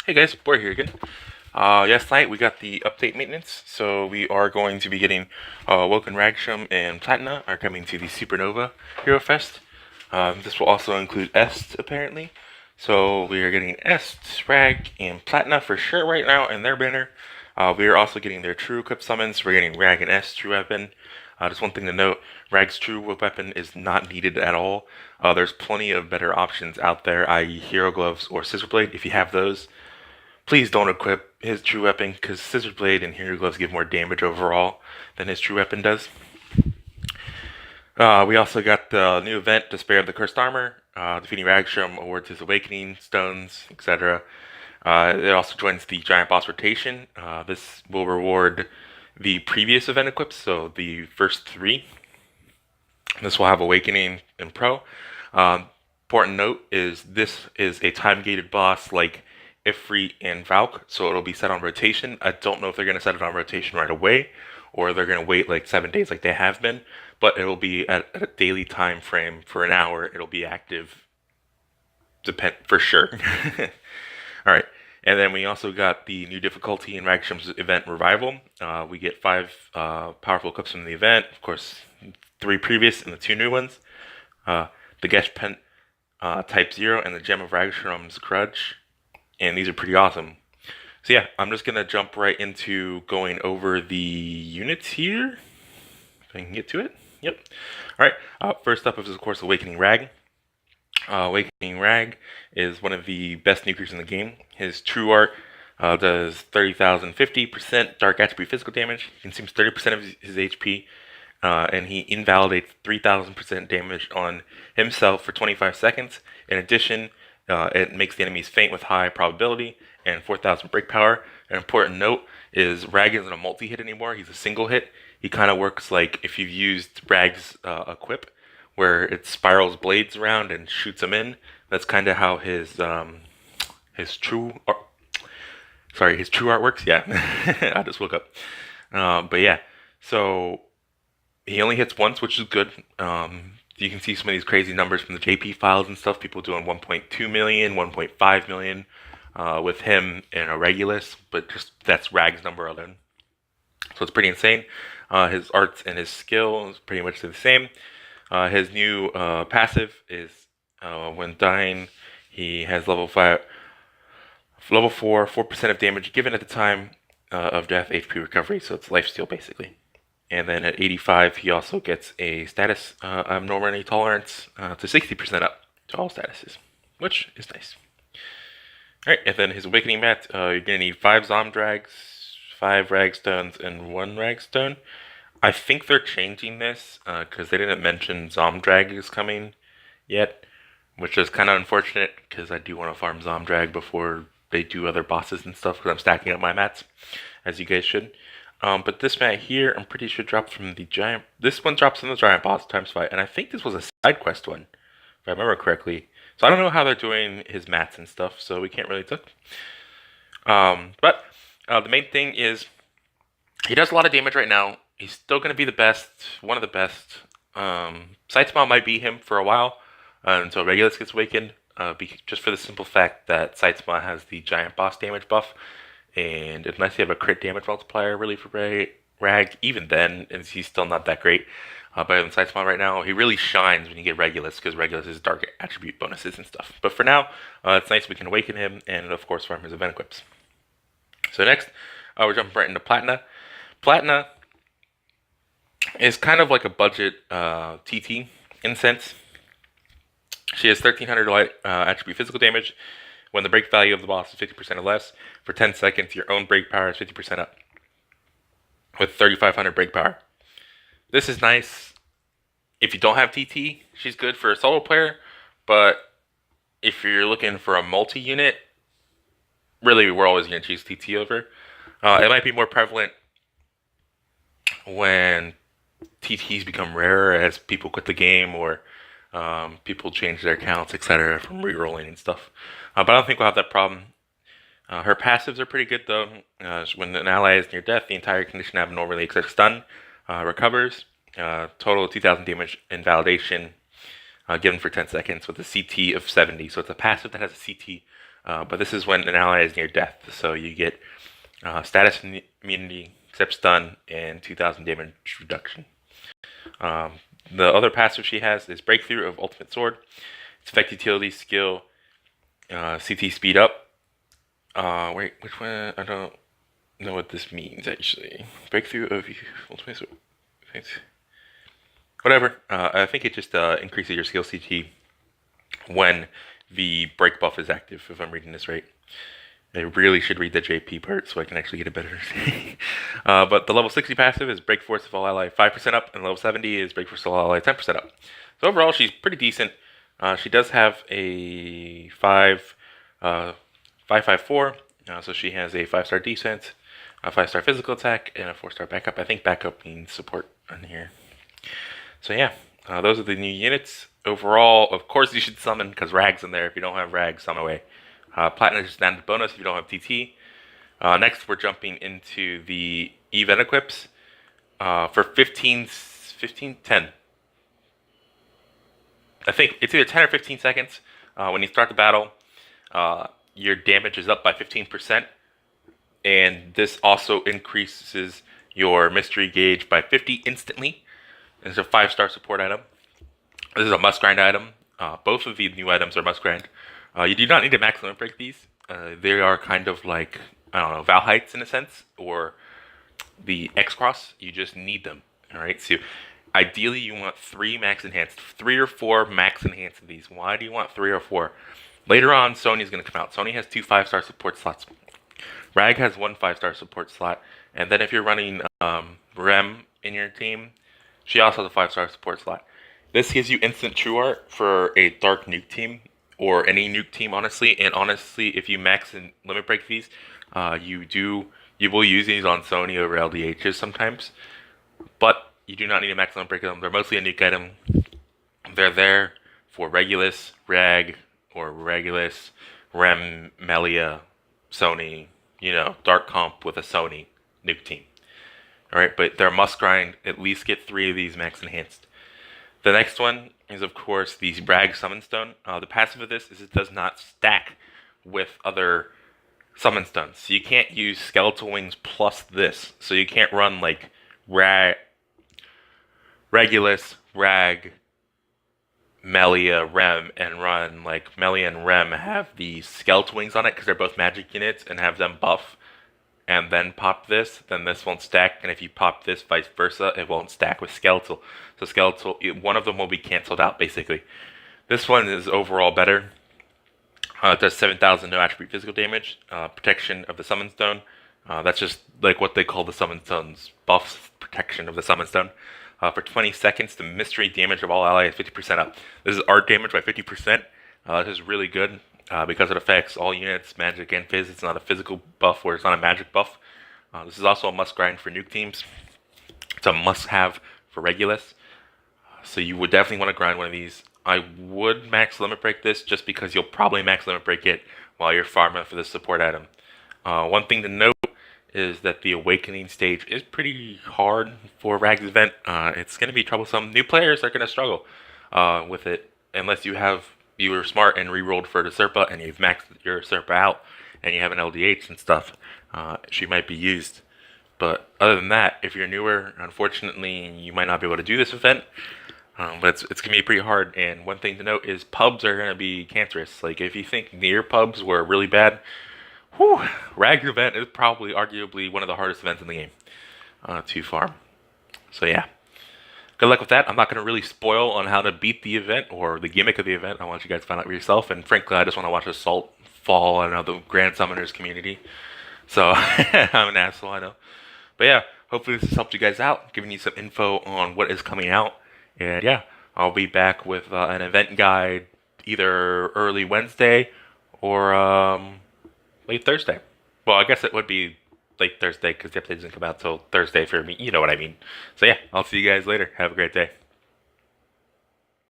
Hey guys, Boy here again. Last night we got the update maintenance, so we are going to be getting Woken Ragsham and Platina are coming to the Supernova Hero Fest. This will also include Est, apparently. So we are getting Est, Rag, and Platina for sure right now in their banner. We are also getting their True Equip summons. We're getting Rag and Est True Weapon. Just one thing to note, Rag's True Weapon is not needed at all. There's plenty of better options out there, i.e. Hero Gloves or Scissor Blade. If you have those, please don't equip his true weapon because Scissor Blade and Hero Gloves give more damage overall than his true weapon does. We also got the new event, Despair of the Cursed Armor. Defeating Ragsham awards his Awakening Stones, etc. It also joins the Giant Boss rotation. This will reward the previous event equips, so the first three. This will have Awakening and Pro. Important note is this is a time-gated boss like Ifrit and Valk, so it'll be set on rotation. I don't know if they're going to set it on rotation right away, or they're going to wait like 7 days like they have been, but it'll be at a daily time frame for an hour. It'll be active, for sure. All right, and then we also got the new difficulty in Ragsham's event Revival. We get 5 powerful clips from the event, of course, 3 previous and the 2 new ones. The Geshpent Type 0 and the Gem of Ragsham's Grudge. And these are pretty awesome. So yeah, I'm just going to jump right into going over the units here. If I can get to it. Yep. Alright, first up is of course Awakening Rag. Awakening Rag is one of the best nukers in the game. His true art does 30,000 50% dark attribute physical damage. He consumes 30% of his HP. And he invalidates 3,000% damage on himself for 25 seconds. In addition, it makes the enemies faint with high probability and 4,000 break power. An important note is Rag isn't a multi-hit anymore. He's a single hit. He kind of works like if you've used Rag's equip, where it spirals blades around and shoots them in. That's kind of how his true art works. Yeah, I just woke up. But yeah, so he only hits once, which is good. You can see some of these crazy numbers from the JP files and stuff. People doing 1.2 million, 1.5 million with him in a Regulus, but just that's Rag's number alone. So it's pretty insane. His arts and his skill is pretty much the same. His new passive is when dying, he has level 4, 4% of damage given at the time of death, HP recovery, so it's lifesteal basically. And then at 85, he also gets a status abnormality tolerance to 60% up to all statuses, which is nice. Alright, and then his Awakening Mat, you're going to need 5 Zomdrags, 5 Ragstones, and 1 Ragstone. I think they're changing this because they didn't mention Zomdrag is coming yet, which is kind of unfortunate because I do want to farm Zomdrag before they do other bosses and stuff because I'm stacking up my mats, as you guys should. But this mat here, I'm pretty sure dropped from the giant. This one drops from the giant boss times 5, and I think this was a side quest one, if I remember correctly. So I don't know how they're doing his mats and stuff, so we can't really tell. But the main thing is he does a lot of damage right now. He's still going to be the best, one of the best. Saitama might beat him for a while until Regulus gets awakened, just for the simple fact that Saitama has the giant boss damage buff. And unless you have a crit damage multiplier really for Rag, even then, he's still not that great. Better than Saitama right now. He really shines when you get Regulus, because Regulus is dark attribute bonuses and stuff. But for now, it's nice we can awaken him, and of course farm his event equips. So next, we're jumping right into Platina. Platina is kind of like a budget TT, in a sense. She has 1,300 light attribute physical damage. When the break value of the boss is 50% or less, for 10 seconds, your own break power is 50% up, with 3,500 break power. This is nice. If you don't have TT, she's good for a solo player, but if you're looking for a multi-unit, really, we're always going to choose TT over. It might be more prevalent when TTs become rarer as people quit the game or people change their accounts, etc., from re-rolling and stuff. But I don't think we'll have that problem. Her passives are pretty good, though. When an ally is near death, the entire condition abnormally except stun recovers. Total of 2,000 damage invalidation given for 10 seconds with a CT of 70. So it's a passive that has a CT But this is when an ally is near death, so you get status immunity, except stun, and 2,000 damage reduction. The other passive she has is Breakthrough of Ultimate Sword. Its effect utility skill, CT speed up. Wait, which one? I don't know what this means actually. Breakthrough of Ultimate Sword. Whatever. I think it just increases your skill CT when the break buff is active, if I'm reading this right. I really should read the JP part so I can actually get a better understanding. But the level 60 passive is Break Force of all ally 5% up, and level 70 is Break Force of all ally 10% up. So overall, she's pretty decent. She does have a 5.54, so she has a 5-star defense, a 5-star physical attack, and a 4-star backup. I think backup means support on here. So yeah, those are the new units. Overall, of course, you should summon because Rag's in there. If you don't have Rag, summon away. Platinum is standard bonus if you don't have TT. Next, we're jumping into the event equips for 10. I think it's either 10 or 15 seconds. When you start the battle, your damage is up by 15%, and this also increases your mystery gauge by 50 instantly. It's a 5-star support item. This is a must grind item. Both of these new items are must grind. You do not need to max limit break these. They are kind of like, I don't know, Val Heights in a sense, or the X-Cross. You just need them. Alright, so ideally you want 3 max enhanced, 3 or 4 max enhanced of these. Why do you want 3 or 4? Later on, Sony's going to come out. Sony has 2 5-star support slots. Rag has 1 5-star support slot. And then if you're running Rem in your team, she also has a 5-star support slot. This gives you instant true art for a dark nuke team, or any nuke team, honestly. And honestly, if you max and limit break these, you will use these on Sony over LDHs sometimes. But you do not need to max limit break them. They're mostly a nuke item. They're there for Regulus, Rag, or Regulus, Rem, Melia, Sony, dark comp with a Sony nuke team. Alright, but they're a must grind. At least get 3 of these max enhanced. The next one is, of course, the Rag Summon Stone. The passive of this is it does not stack with other Summon Stones. So you can't use Skeletal Wings plus this. So you can't run like Regulus, Rag, Melia, Rem, and run like Melia and Rem have the Skeletal Wings on it because they're both magic units, and have them buff and then pop this, then this won't stack. And if you pop this, vice versa, it won't stack with Skeletal. So Skeletal, one of them will be canceled out, basically. This one is overall better. It does 7,000 no attribute physical damage, protection of the Summon Stone. That's just like what they call the Summon Stone's buffs, protection of the Summon Stone. For 20 seconds, the mystery damage of all allies is 50% up. This is art damage by 50%. This is really good. Because it affects all units, magic and phys. It's not a physical buff or it's not a magic buff. This is also a must grind for nuke teams. It's a must have for Regulus. So you would definitely want to grind one of these. I would max limit break this just because you'll probably max limit break it while you're farming for the support item. One thing to note is that the Awakening stage is pretty hard for Rag's event. It's going to be troublesome. New players are going to struggle with it unless you were smart and re-rolled for the Serpa and you've maxed your Serpa out and you have an LDH and stuff. She might be used. But other than that, if you're newer, unfortunately, you might not be able to do this event. But it's going to be pretty hard. And one thing to note is pubs are going to be cancerous. Like, if you think near pubs were really bad, Rag's event is probably arguably one of the hardest events in the game to farm. So yeah. Good luck with that. I'm not going to really spoil on how to beat the event or the gimmick of the event. I want you guys to find out for yourself. And frankly, I just want to watch Assault fall on the Grand Summoners community. So, I'm an asshole, I know. But yeah, hopefully this has helped you guys out, giving you some info on what is coming out. And yeah, I'll be back with an event guide either early Wednesday or late Thursday. Well, I guess it would be late Thursday because the episode doesn't come out till Thursday for me. You know what I mean. So yeah, I'll see you guys later. Have a great day.